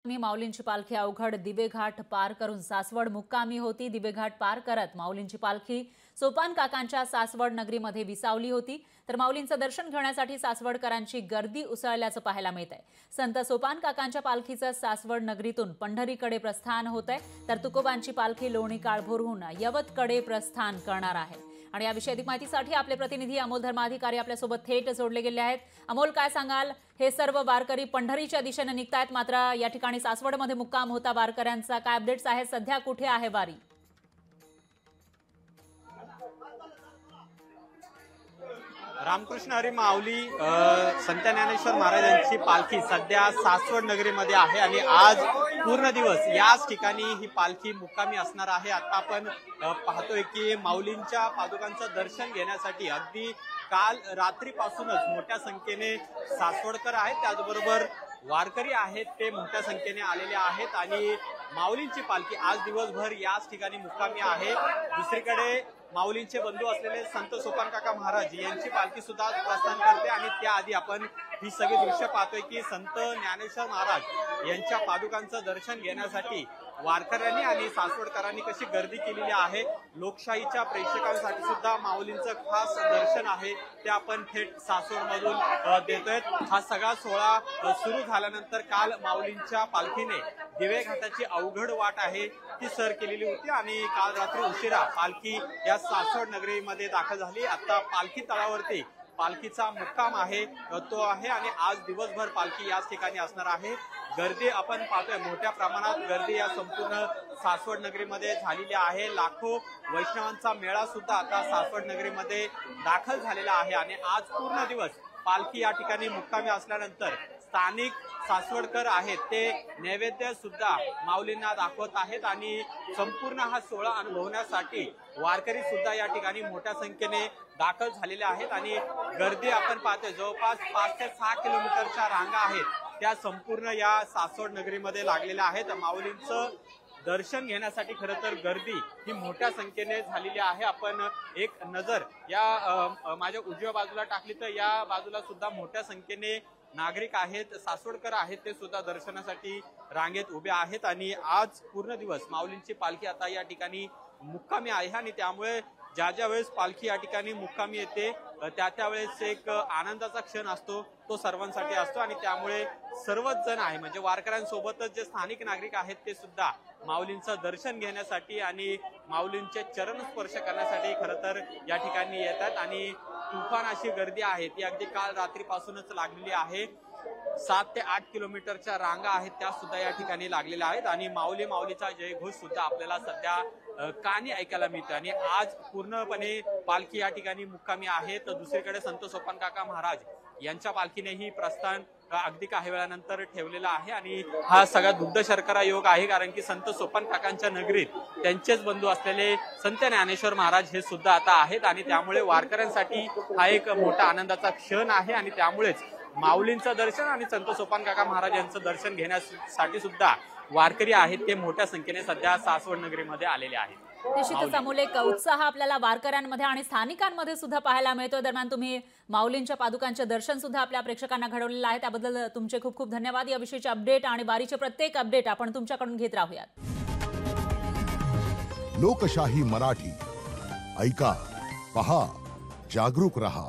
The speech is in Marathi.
मी माऊलींची पालखी अवघड दिवेघाट पार करून सासवड मुक्कामी होती। दिवेघाट पार करत माऊलींची पालखी सोपान काकांच्या सासवड नगरीमध्ये विसावली होती। तर माऊलींचं दर्शन घेण्यासाठी सासवडकरांची गर्दी उसळल्याचं पाहायला मिळतंय। संत सोपान काकांच्या पालखीचं सासवड नगरीतून पंढरीकडे प्रस्थान होतंय, तर तुकोबांची पालखी लोणी काळभोरहून यवतकडे प्रस्थान करणार आहे। आणि याविषयी अधिक माहितीसाठी आपले प्रतिनिधी अमोल धर्माधिकारी आपल्यासोबत थेट जोडले गेले आहेत। अमोल, काय सांगाल? हे सर्व वारकरी पंढरीच्या दिशेने निघतायत, मात्र या ठिकाणी सासवडमध्ये मुक्काम होता वारकऱ्यांचा। काय अपडेट्स आहेत? सध्या कुठे आहे वारी? रामकृष्ण हरी माऊली संत ज्ञानेश्वर महाराजांची पालखी सध्या सासवड नगरीमध्ये आहे आणि आज पूर्ण दिवस याच ठिकाणी ही पालखी मुक्कामी असणार आहे। आता आपण पाहतोय की माऊलींच्या पादुकांचं दर्शन घेण्यासाठी अगदी काल रात्रीपासूनच मोठ्या संख्येने सासवडकर आहेत, त्याचबरोबर वारकरी आहेत ते मोठ्या संख्येने आलेले आहेत आणि माऊलींची पालखी आज दिवसभर याच ठिकाणी मुक्कामी आहे। दुसरीकडे माऊलींचे बंधू असलेले संत सोपान काका महाराज यांची पालखी सुद्धा प्रस्थान करते आणि त्याआधी आपण ही सगळी दृश्य पाहतोय की संत ज्ञानेश्वर महाराज यांच्या पादुकांचं दर्शन घेण्यासाठी वारकऱ्यांनी आणि सासवडकरांनी कशी गर्दी केलेली आहे। लोकशाहीच्या प्रेक्षकांसाठी सुद्धा माऊलींचं खास दर्शन आहे ते आपण थेट सासवडमधून देतोय। हा सगळा सोहळा सुरू झाल्यानंतर काल माऊलींच्या पालखीने दिवेघाटाची अवघड वाट आहे ती सर केलेली होती आणि काल रात्री उशिरा पालखी या सासवड नगरीमध्ये दाखल झाली। आता पालखी तळावरती पालखीचा मुक्काम आहे तो आहे आणि आज दिवसभर पालखी याच ठिकाणी असणार आहे। गर्दी आपण पाहतोय, मोठ्या प्रमाणात गर्दी या संपूर्ण सासवड नगरीमध्ये झालेली आहे। लाखो वैष्णवांचा मेळा सुद्धा आता सासवड नगरीमध्ये दाखल झालेला आहे आणि आज पूर्ण दिवस पालखी या ठिकाणी मुक्कामी असल्यानंतर स्थानिक सासवडकर आहेत ते नैवेद्य सुद्धा माऊलींना दाखवत आहेत आणि संपूर्ण हा सोहळा अनुभवण्यासाठी वारकरी सुद्धा या ठिकाणी मोठ्या संख्येने दाखल झालेले आहेत आणि गर्दी आपण पाहतोय, जवळपास 5 ते 6 किलोमीटरच्या रांगा आहेत त्या संपूर्ण या सासवड नगरीमध्ये लागलेल्या आहेत। माऊलींचं दर्शन घेण्यासाठी खरं तर गर्दी ही मोठ्या संख्येने झालेली आहे। आपण एक नजर या माझ्या उजव्या बाजूला टाकली तर या बाजूला सुद्धा मोठ्या संख्येने नागरिक आहेत, सासवडकर आहेत ते सुद्धा दर्शनासाठी रांगेत उभे आहेत आणि आज पूर्ण दिवस माऊलींची पालखी आता या ठिकाणी मुक्कामी आहे आणि त्यामुळे ज्या वेळेस पालखी या ठिकाणी मुक्कामी येते त्या वेळेस एक आनंदाचा क्षण असतो तो सर्वांसाठी असतो आणि त्यामुळे सर्वच जण आहे म्हणजे वारकऱ्यांसोबतच जे स्थानिक नागरिक आहेत ते सुद्धा माऊलींचं दर्शन घेण्यासाठी आणि माऊलींचे चरण स्पर्श करण्यासाठी खरं तर या ठिकाणी येतात आणि तुफान अशी गर्दी आहे ती अगदी काल रात्रीपासूनच लागलेली आहे। 7 ते 8 किलोमीटरच्या रांगा आहेत त्या सुद्धा या ठिकाणी लागलेल्या आहेत आणि माऊली माऊलीचा जयघोष सुद्धा आपल्याला सध्या कानी ऐकायला मिळतो आणि आज पूर्णपणे पालखी या ठिकाणी मुक्कामी आहे। तर दुसरीकडे संत सोपान काका महाराज यांच्या पालखीनेही प्रस्थान अगदी काही वेळानंतर ठेवलेला आहे आणि हा सगळा दुग्ध शर्करा योग आहे कारण की संत सोपान काकांच्या नगरीत त्यांचेच बंधू असलेले संत ज्ञानेश्वर महाराज हे सुद्धा आता आहेत आणि त्यामुळे वारकऱ्यांसाठी हा एक मोठा आनंदाचा क्षण आहे आणि त्यामुळेच माऊलींचं दर्शन आणि संत सोपान काका महाराज यांचं दर्शन घेण्यासाठी सुद्धा वारकरी आहेत ते मोठ्या संख्येने सध्या सासवड नगरीमध्ये आलेले आहेत। निश्चितच अमोल, एक उत्साह आपल्याला वारकऱ्यांमध्ये आणि स्थानिकांमध्ये सुद्धा पाहायला मिळतो। दरम्यान तुम्ही माऊलींच्या पादुकांचे दर्शन सुद्धा आपल्या प्रेक्षकांना घडवलेलं आहे, त्याबद्दल तुमचे खूप खूप धन्यवाद। याविषयीचे अपडेट आणि वारीचे प्रत्येक अपडेट आपण तुमच्याकडून घेत राहूयात। लोकशाही मराठी ऐका, पहा, जागरूक रहा।